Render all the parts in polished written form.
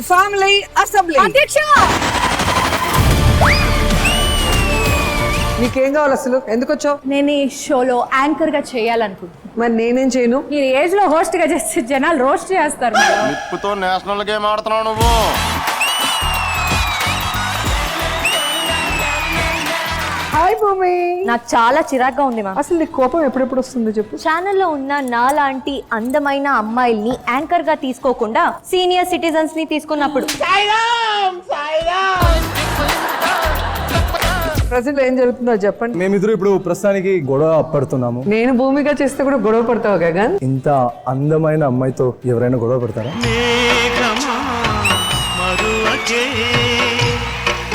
Family assembly అధ్యక్ష నీకేం కావాలి అసలు? ఎందుకు వచ్చావు? నేను ఈ షోలో యాంకర్ గా చేయాలనుకుంటున్నాను. మరి నేనేం చేయను? మీరు ఏజ్ లో హోస్ట్ గా చేస్తే జనాలు రోస్ట్ చేస్తారు. నిప్పుతో నేషనల్ గేమ్ ఆడుతున్నావు నువ్వు. హాయ్ భూమి. నాకు చాలా చిరాగ్గా ఉంది మా. అసలు నీ కోపం ఎప్పుడెప్పుడు వస్తుంది చెప్పు? ఛానల్లో ఉన్న నాలాంటి అందమైన అమ్మాయిల్ని యాంకర్ గా తీసుకోకుండా సీనియర్ సిటిజన్స్ ని తీసుకున్నప్పుడు. ప్రజెంట్ ఏం జరుగుతుందో చెప్పండి. మేమిద్దరు ఇప్పుడు ప్రస్తుతానికి గొడవ పడుతున్నాము. నేను భూమిగా చేస్తే కూడా గొడవ పడతావు గగన్? ఇంత అందమైన అమ్మాయితో ఎవరైనా గొడవ పడతారా?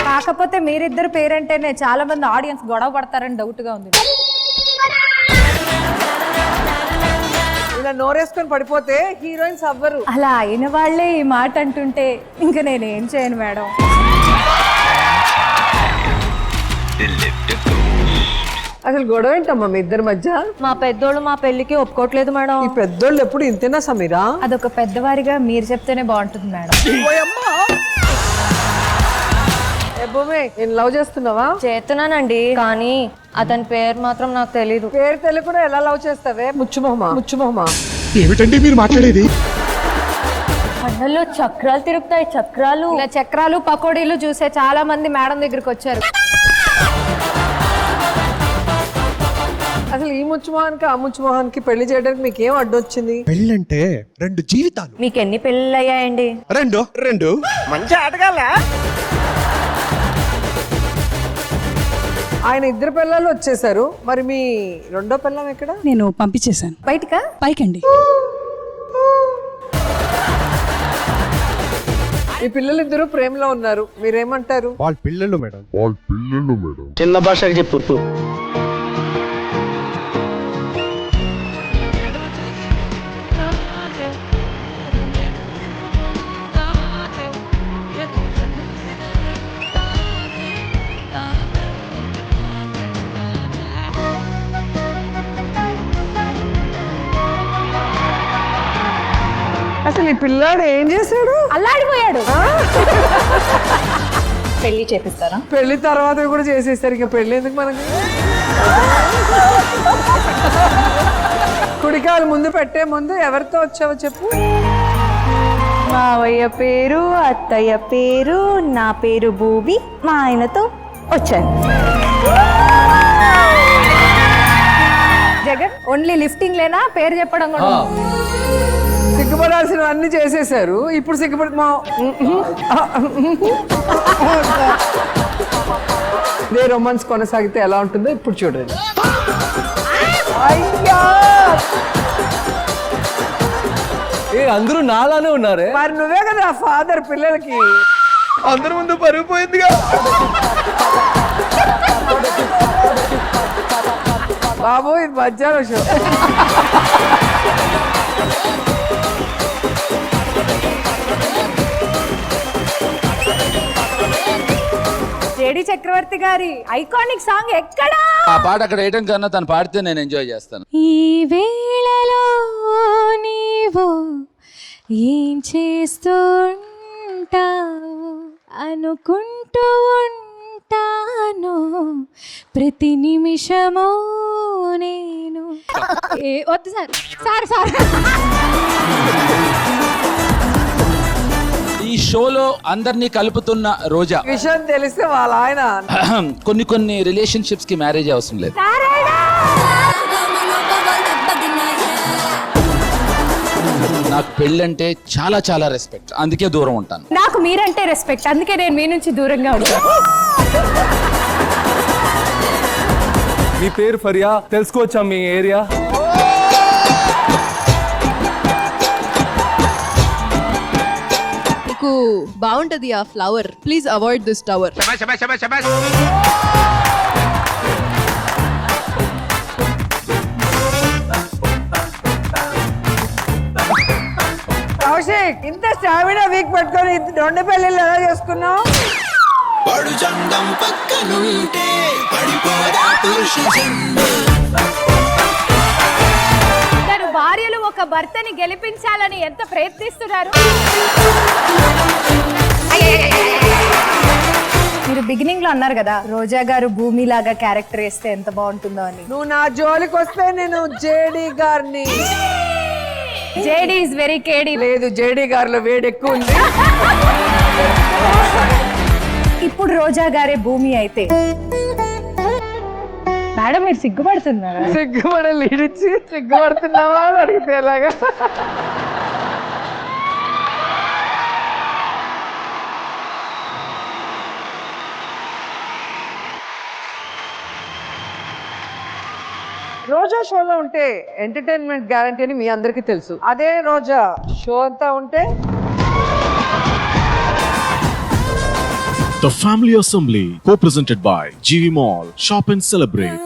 కాకపోతే మీరిద్దరు పేరంటేనే చాలా మంది ఆడియన్స్ గొడవ పడతారని డౌట్ గా ఉంది. ఇలా నోరేసుకొని పడిపోతే హీరోయిన్స్ అవ్వరు. అలా అయిన వాళ్ళే ఈ మాట అంటుంటే ఇంకా నేనేం చేయను మేడం. అసలు గొడవ ఏంటమ్మా మీ ఇద్దరి మధ్య? మా పెద్దోళ్ళు మా పెళ్లికి ఒప్పుకోవట్లేదు మేడం. ఈ పెద్దోళ్ళు ఎప్పుడు ఇంతేనా సమీరా? అదొక పెద్దవారిగా మీరు చెప్తేనే బాగుంటుంది మేడం. భూమి, నేను లవ్ చేస్తున్నావా? చేస్తున్నానండి, కానీ అతని పేరు మాత్రం నాకు తెలీదు. పేరు తెలియ కూడా ఎలా లవ్ చేస్తావే? ముచ్చుమొహమా. ఏమిటండి మీరు మాట్లాడేది? కళ్ళల్లో చక్రాలు తిరుగుతాయి. చక్రాలు, ఇలా చక్రాలు పకోడీలు చూసే చాలా మంది మేడం దగ్గరికి వచ్చారు. అసలు ఈ ముచ్చుమోహన్కి ఆ ముచ్చుమోహన్కి పెళ్లి చేయడానికి మీకు ఏం అడ్డొచ్చింది? పెళ్ళంటే 2 జీవితాలు. మీకు ఎన్ని పెళ్ళిళ్ళు అయ్యాయండి? రెండు. మంచి ఆటగాళ్ళ. ఆయన 2 పిల్లలు వచ్చేసారు. మరి మీ రెండో పిల్లం ఎక్కడ? నేను పంపించేశాను బయటకా? పైకండి. ఈ పిల్లలిద్దరూ ప్రేమలో ఉన్నారు, మీరేమంటారు? వాళ్ళ పిల్లలు మేడం. చిన్న భాషకి చెప్పు. అసలు ఈ పిల్లాడు ఏం చేశాడు? అల్లాడిపోయాడు. పెళ్లి చేపిస్తారా? పెళ్లి తర్వాత కూడా చేసేస్తారు. ఇక పెళ్లి ఎందుకు మనకి? కుడికాలు ముందు పెట్టే ముందు ఎవరితో వచ్చావో చెప్పు. మావయ్య పేరు, అత్తయ్య పేరు, నా పేరు భూమి, మా ఆయనతో వచ్చాను. జగన్ ఓన్లీ లిఫ్టింగ్ లేనా, పేరు చెప్పడం కూడా? సిగ్గుపడాల్సినవన్నీ చేసేసారు. ఇప్పుడు సిగ్గుపడి ఇదే రొమాన్స్ కొనసాగితే ఎలా ఉంటుందో ఇప్పుడు చూడండి. అయ్యా, అందరూ నాలానే ఉన్నారే. మరి నువ్వే కదా ఫాదర్ పిల్లలకి. అందరి ముందు పరుగు పోయిందిగా. బాబు ఇది మధ్యాహ్నం షో. జేడి చక్రవర్తి గారి ఐకానిక్ సాంగ్ ఎక్కడా? ఆ పాట అక్కడ వేయటం కన్నా తను పాడితే నేను ఎంజాయ్ చేస్తాను. ఈ వేళలో నీవు ఏం చేస్తుంటావు అనుకుంటూ ఉంటాను ప్రతి నిమిషము నేను. వద్దు సార్. ఈ షోలో అందరినీ కలుపుతున్న రోజా విషయం తెలిస్తే వాళ్ళ ఆయన కొన్ని రిలేషన్షిప్స్ కి మ్యారేజ్ అవసరం లేదు. నాకు పెళ్ళంటే చాలా చాలా రెస్పెక్ట్, అందుకే దూరం ఉంటాను. నాకు మీరంటే రెస్పెక్ట్, అందుకే నేను మీ నుంచి దూరంగా ఉంటాను. మీ పేరు ఫరియా, తెలుసుకోవచ్చా మీ ఏరియా? మీకు బాగుంటది ఆ flower. Please avoid this tower. Kaushik, ఇంత స్టామినా వీక్ పట్టుకొని 2 పెళ్ళిళ్ళు ఎలా చేసుకున్నావు? భార్యలు ఒక భర్తని గెలిపించాలని ఎంత ప్రయత్నిస్తున్నారు. మీరు బిగినింగ్ లో అన్నారు కదా రోజా గారు భూమి లాగా క్యారెక్టర్ వేస్తే ఎంత బాగుంటుందో అని. నువ్వు నా జోలికి వస్తే నేను జేడి గారిని. జేడి ఇస్ వెరీ కేడి. లేదు, జేడి గారిలో వేడి ఎక్కువ ఉంది. ఇప్పుడు రోజా గారే భూమి అయితే మేడం మీరు సిగ్గుపడుతున్నారా? సిగ్గుపడ లీడిచ్చి సిగ్గుపడుతున్నావా అని అడిగితే ఎలాగా? రోజా షోలో ఉంటే ఎంటర్టైన్మెంట్ గ్యారంటీ అని మీ అందరికీ తెలుసు. అదే రోజా షో అంతా ఉంటే The Family Assembly, co-presented by GV Mall. Shop and celebrate.